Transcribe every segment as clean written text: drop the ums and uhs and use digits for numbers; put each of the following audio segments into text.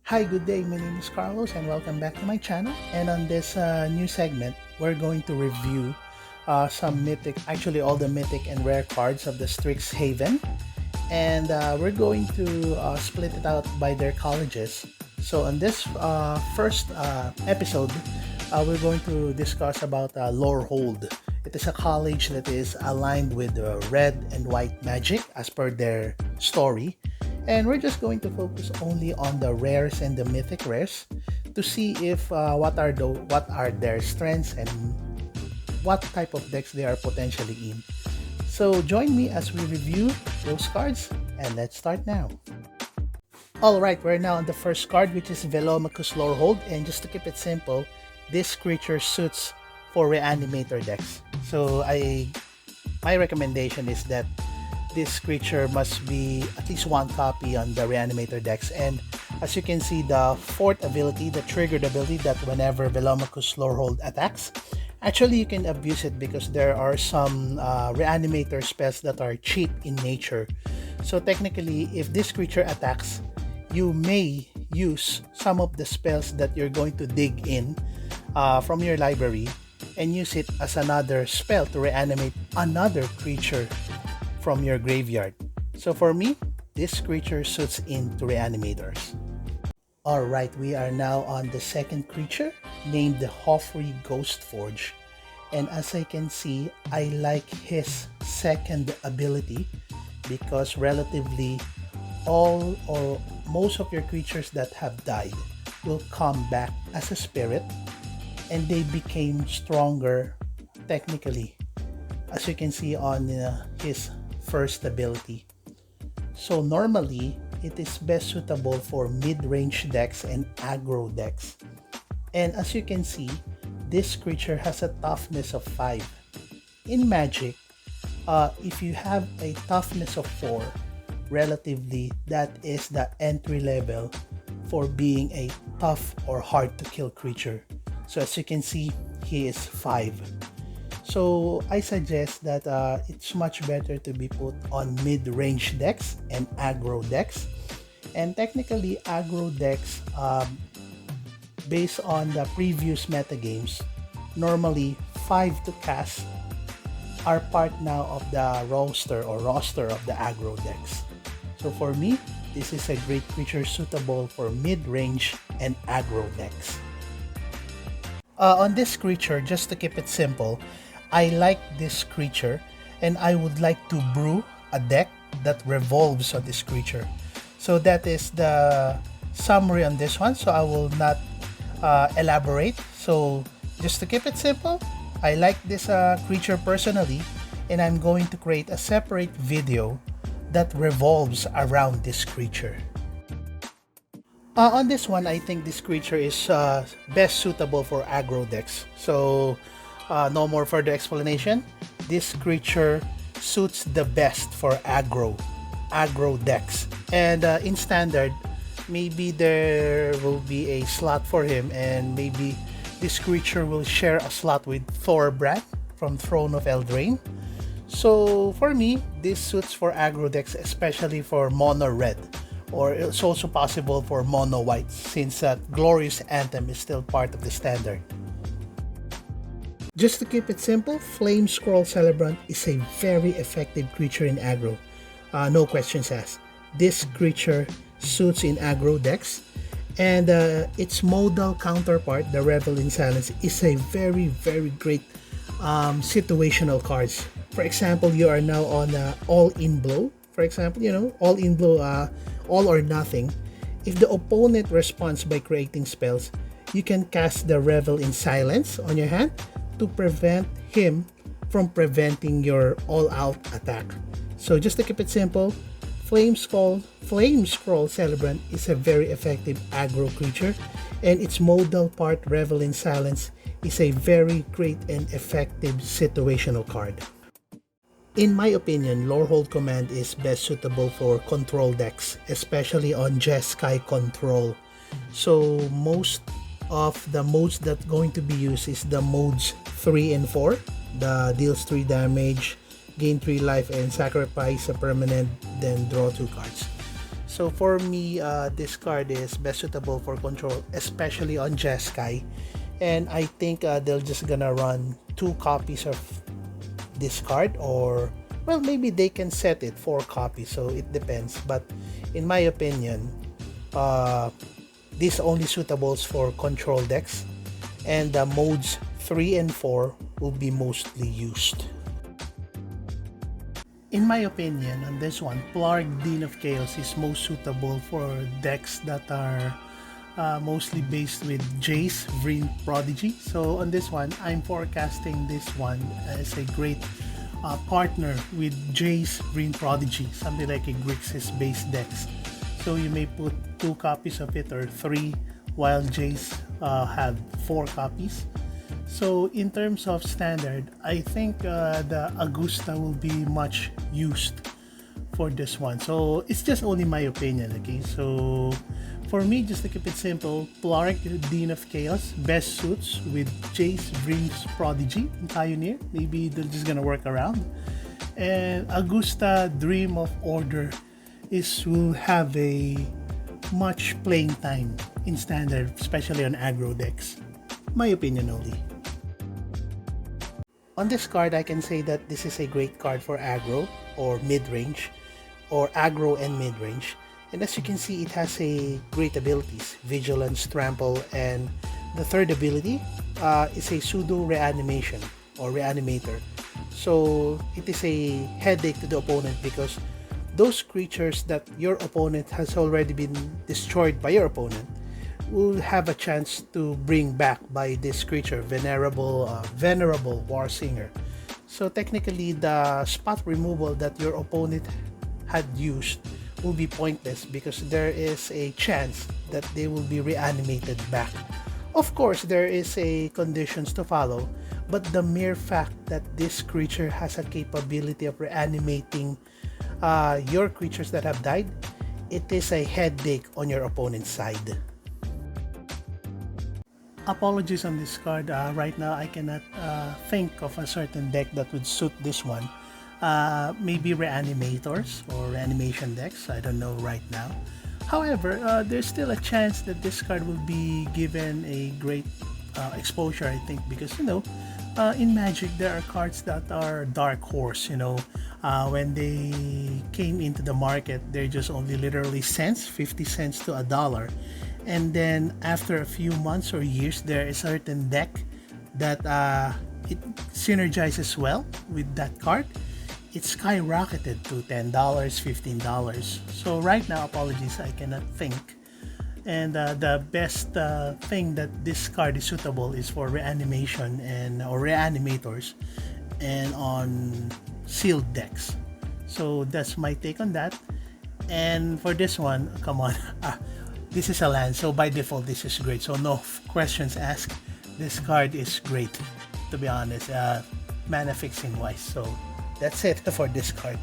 Hi, good day. My name is Carlos and welcome back to my channel. And on this new segment, we're going to review some mythic, actually all the mythic and rare cards of the Strixhaven. And we're going to split it out by their colleges. So on this first episode, we're going to discuss about Lorehold. It is a college that is aligned with red and white magic as per their story. And we're just going to focus only on the rares and the mythic rares to see if what are their strengths and what type of decks they are potentially in. So join me as we review those cards, and let's start now. Alright, we're now on the first card, which is Velomachus Lorehold, and just to keep it simple, this creature suits for reanimator decks. So my recommendation is that this creature must be at least one copy on the reanimator decks. And as you can see, the fourth ability, the triggered ability, that whenever Velomachus Lorehold attacks, actually you can abuse it because there are some reanimator spells that are cheap in nature. So technically, if this creature attacks, you may use some of the spells that you're going to dig in from your library and use it as another spell to reanimate another creature from your graveyard. So for me, this creature suits into reanimators. Alright, we are now on the second creature, named the Hofri Ghostforge. And as I can see, I like his second ability because relatively all or most of your creatures that have died will come back as a spirit, and they became stronger technically, as you can see on his first ability. So normally it is best suitable for mid-range decks and aggro decks. And as you can see, this creature has a toughness of 5. In Magic, if you have a toughness of 4, relatively that is the entry level for being a tough or hard to kill creature. So as you can see, he is 5. So I suggest that it's much better to be put on mid-range decks and aggro decks. And technically aggro decks, based on the previous metagames, normally 5 to cast are part now of the roster of the aggro decks. So for me, this is a great creature suitable for mid-range and aggro decks. On this creature, just to keep it simple, I like this creature and I would like to brew a deck that revolves on this creature. So that is the summary on this one, so I will not elaborate. So just to keep it simple, I like this creature personally, and I'm going to create a separate video that revolves around this creature. On this one, I think this creature is best suitable for aggro decks. So no more further explanation. This creature suits the best for aggro decks. And in standard, maybe there will be a slot for him, and maybe this creature will share a slot with Thorbrand from Throne of Eldraine. So for me, this suits for aggro decks, especially for mono red, or it's also possible for mono white, since Glorious Anthem is still part of the standard. Just to keep it simple, Flame Scroll Celebrant is a very effective creature in aggro. No questions asked. This creature suits in aggro decks, and its modal counterpart, the Revel in Silence, is a very great situational cards. For example, you are now on all-in blow. For example, all-in blow, all or nothing. If the opponent responds by creating spells, you can cast the Revel in Silence on your hand to prevent him from preventing your all-out attack. So just to keep it simple, Flame Scroll Celebrant is a very effective aggro creature, and its modal part, Revel in Silence, is a very great and effective situational card. In my opinion, Lorehold Command is best suitable for control decks, especially on Jeskai control. So most of the modes that going to be used is the modes 3 and 4, the deals 3 damage, gain 3 life, and sacrifice a permanent, then draw 2 cards. So for me, this card is best suitable for control, especially on Jeskai. And I think they're just gonna run 2 copies of this card, or well, maybe they can set it 4 copies, so it depends. But in my opinion, this only suitables for control decks, and modes 3 and 4 will be mostly used. In my opinion, on this one, Plarg Dean of Chaos is most suitable for decks that are mostly based with Jace, Vryn Prodigy. So on this one, I'm forecasting this one as a great partner with Jace, Vryn Prodigy, something like a Grixis based decks. So you may put 2 copies of it or 3, while Jace have 4 copies. So in terms of standard, I think the Augusta will be much used for this one. So it's just only my opinion, okay? So for me, just to keep it simple, Plarg, Dean of Chaos, best suits with Jace, Vryn's Prodigy, and Pioneer. Maybe they're just gonna work around. And Augusta, Dream of Order will have a much playing time in standard, especially on aggro decks. My opinion only. On this card, I can say that this is a great card for aggro or mid-range, or aggro and mid-range. And as you can see, it has a great abilities, Vigilance, Trample, and the third ability is a pseudo reanimation or reanimator. So it is a headache to the opponent, because those creatures that your opponent has already been destroyed by your opponent will have a chance to bring back by this creature, Venerable War Singer. So technically, the spot removal that your opponent had used will be pointless, because there is a chance that they will be reanimated back. Of course, there is a conditions to follow, but the mere fact that this creature has a capability of reanimating your creatures that have died, it is a headache on your opponent's side. Apologies on this card. Right now, I cannot think of a certain deck that would suit this one. Maybe reanimators or reanimation decks. I don't know right now. However, there's still a chance that this card will be given a great exposure, I think, because in Magic there are cards that are dark horse. When they came into the market, they're just only literally cents, 50 cents to $1. And then after a few months or years, there is a certain deck that it synergizes well with that card. It skyrocketed to $10, $15. So right now, apologies, I cannot think. And the best thing that this card is suitable is for reanimation or reanimators, and on sealed decks. So that's my take on that. And for this one, come on. This is a land, so by default this is great, so no questions asked. This card is great, to be honest, mana fixing wise. So that's it for this card.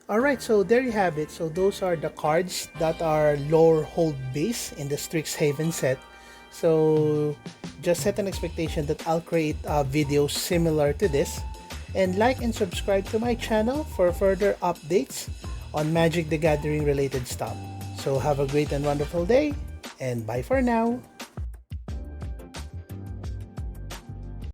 Alright, so there you have it. So those are the cards that are Lorehold base in the Strixhaven set. So just set an expectation that I'll create videos similar to this, and like and subscribe to my channel for further updates on Magic the Gathering related stuff. So have a great and wonderful day, and bye for now.